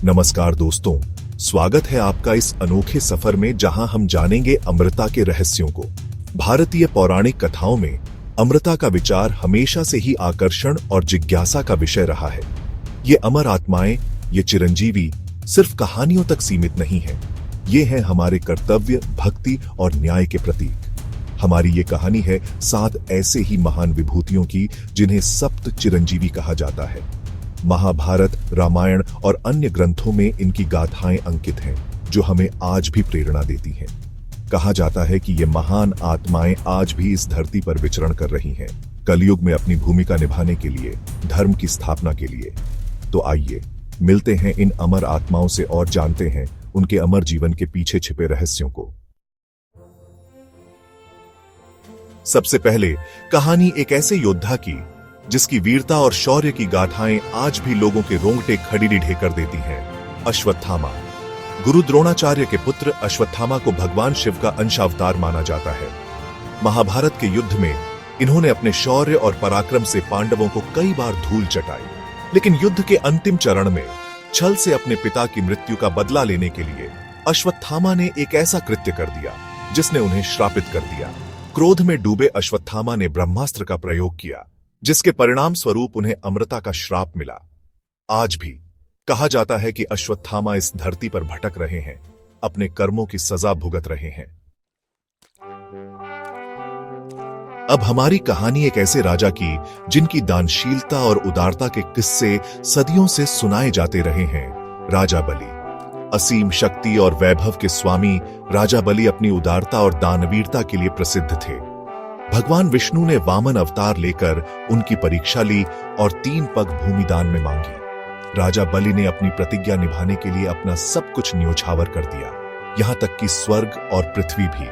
नमस्कार दोस्तों, स्वागत है आपका इस अनोखे सफर में जहां हम जानेंगे अमृता के रहस्यों को। भारतीय पौराणिक कथाओं में अमृता का विचार हमेशा से ही आकर्षण और जिज्ञासा का विषय रहा है। ये अमर आत्माएं, ये चिरंजीवी सिर्फ कहानियों तक सीमित नहीं है, ये हैं हमारे कर्तव्य, भक्ति और न्याय के प्रतीक। हमारी ये कहानी है 7 ऐसे ही महान विभूतियों की जिन्हें सप्त चिरंजीवी कहा जाता है। महाभारत, रामायण और अन्य ग्रंथों में इनकी गाथाएं अंकित हैं, जो हमें आज भी प्रेरणा देती हैं। कहा जाता है कि ये महान आत्माएं आज भी इस धरती पर विचरण कर रही हैं, कलयुग में अपनी भूमिका निभाने के लिए, धर्म की स्थापना के लिए। तो आइए मिलते हैं इन अमर आत्माओं से और जानते हैं उनके अमर जीवन के पीछे छिपे रहस्यों को। सबसे पहले कहानी एक ऐसे योद्धा की जिसकी वीरता और शौर्य की गाथाएं आज भी लोगों के रोंगटे खड़ीढ़े कर देती हैं। अश्वत्थामा। गुरु द्रोणाचार्य के पुत्र अश्वत्थामा को भगवान शिव का अंशावतार माना जाता है। महाभारत के युद्ध में इन्होंने अपने शौर्य और पराक्रम से पांडवों को कई बार धूल चटाई, लेकिन युद्ध के अंतिम चरण में छल से अपने पिता की मृत्यु का बदला लेने के लिए अश्वत्थामा ने एक ऐसा कृत्य कर दिया जिसने उन्हें श्रापित कर दिया। क्रोध में डूबे अश्वत्थामा ने ब्रह्मास्त्र का प्रयोग किया, जिसके परिणाम स्वरूप उन्हें अमृता का श्राप मिला। आज भी कहा जाता है कि अश्वत्थामा इस धरती पर भटक रहे हैं, अपने कर्मों की सजा भुगत रहे हैं। अब हमारी कहानी एक ऐसे राजा की जिनकी दानशीलता और उदारता के किस्से सदियों से सुनाए जाते रहे हैं। राजा बलि। असीम शक्ति और वैभव के स्वामी राजा बलि अपनी उदारता और दानवीरता के लिए प्रसिद्ध थे। भगवान विष्णु ने वामन अवतार लेकर उनकी परीक्षा ली और 3 पग भूमिदान में मांगी। राजा बलि ने अपनी प्रतिज्ञा निभाने के लिए अपना सब कुछ न्योछावर कर दिया, यहां तक कि स्वर्ग और पृथ्वी भी।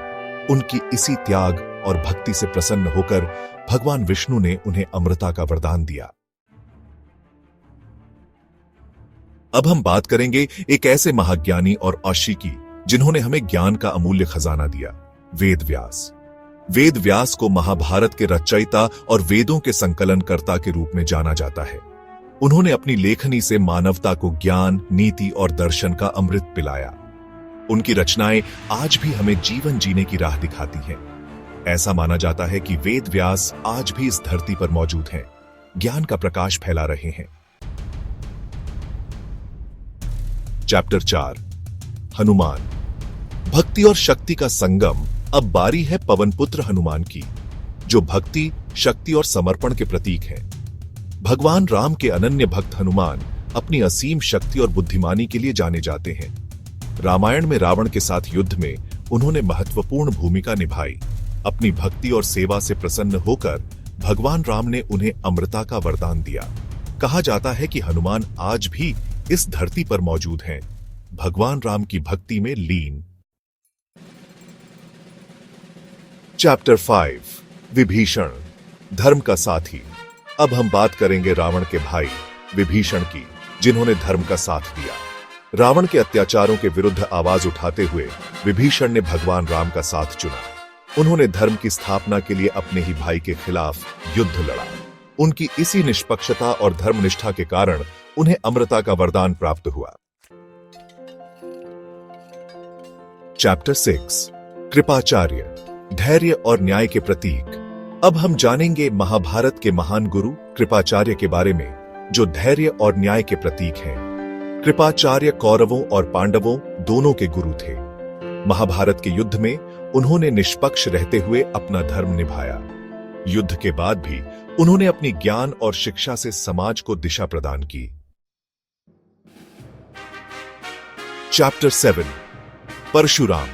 उनकी इसी त्याग और भक्ति से प्रसन्न होकर भगवान विष्णु ने उन्हें अमृता का वरदान दिया। अब हम बात करेंगे एक ऐसे महाज्ञानी और आशी की जिन्होंने हमें ज्ञान का अमूल्य खजाना दिया। वेद व्यास। वेद व्यास को महाभारत के रचयिता और वेदों के संकलनकर्ता के रूप में जाना जाता है। उन्होंने अपनी लेखनी से मानवता को ज्ञान, नीति और दर्शन का अमृत पिलाया। उनकी रचनाएं आज भी हमें जीवन जीने की राह दिखाती हैं। ऐसा माना जाता है कि वेद व्यास आज भी इस धरती पर मौजूद हैं, ज्ञान का प्रकाश फैला रहे हैं। चैप्टर 4। हनुमान। भक्ति और शक्ति का संगम। अब बारी है पवनपुत्र हनुमान की, जो भक्ति, शक्ति और समर्पण के प्रतीक हैं। भगवान राम के अनन्य भक्त हनुमान अपनी असीम शक्ति और बुद्धिमानी के लिए जाने जाते हैं। रामायण में रावण के साथ युद्ध में उन्होंने महत्वपूर्ण भूमिका निभाई। अपनी भक्ति और सेवा से प्रसन्न होकर भगवान राम ने उन्हें अमृता का वरदान दिया। कहा जाता है कि हनुमान आज भी इस धरती पर मौजूद हैं, भगवान राम की भक्ति में लीन। चैप्टर 5। विभीषण। धर्म का साथी। अब हम बात करेंगे रावण के भाई विभीषण की, जिन्होंने धर्म का साथ दिया। रावण के अत्याचारों के विरुद्ध आवाज उठाते हुए विभीषण ने भगवान राम का साथ चुना। उन्होंने धर्म की स्थापना के लिए अपने ही भाई के खिलाफ युद्ध लड़ा। उनकी इसी निष्पक्षता और धर्मनिष्ठा के कारण उन्हें अमृता का वरदान प्राप्त हुआ। चैप्टर 6। कृपाचार्य। धैर्य और न्याय के प्रतीक। अब हम जानेंगे महाभारत के महान गुरु कृपाचार्य के बारे में, जो धैर्य और न्याय के प्रतीक हैं। कृपाचार्य कौरवों और पांडवों दोनों के गुरु थे। महाभारत के युद्ध में उन्होंने निष्पक्ष रहते हुए अपना धर्म निभाया। युद्ध के बाद भी उन्होंने अपनी ज्ञान और शिक्षा से समाज को दिशा प्रदान की। चैप्टर 7। परशुराम।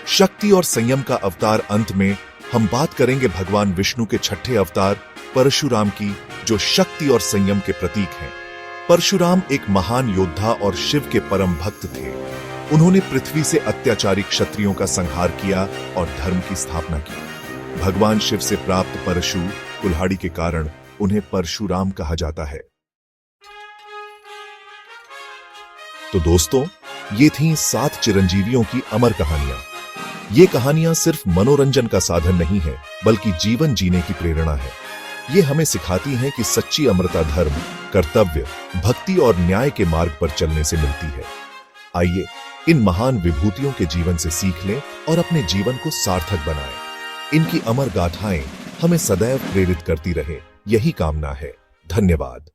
शक्ति और संयम का अवतार। अंत में हम बात करेंगे भगवान विष्णु के 6ठे अवतार परशुराम की, जो शक्ति और संयम के प्रतीक हैं। परशुराम एक महान योद्धा और शिव के परम भक्त थे। उन्होंने पृथ्वी से अत्याचारी क्षत्रियों का संहार किया और धर्म की स्थापना की। भगवान शिव से प्राप्त परशु कुल्हाड़ी के कारण उन्हें परशुराम कहा जाता है। तो दोस्तों, ये थीं 7 चिरंजीवियों की अमर कहानियां। ये कहानियां सिर्फ मनोरंजन का साधन नहीं है, बल्कि जीवन जीने की प्रेरणा है। ये हमें सिखाती हैं कि सच्ची अमरता धर्म, कर्तव्य, भक्ति और न्याय के मार्ग पर चलने से मिलती है। आइए इन महान विभूतियों के जीवन से सीख लें और अपने जीवन को सार्थक बनाएं। इनकी अमर गाथाएं हमें सदैव प्रेरित करती रहें, यही कामना है। धन्यवाद।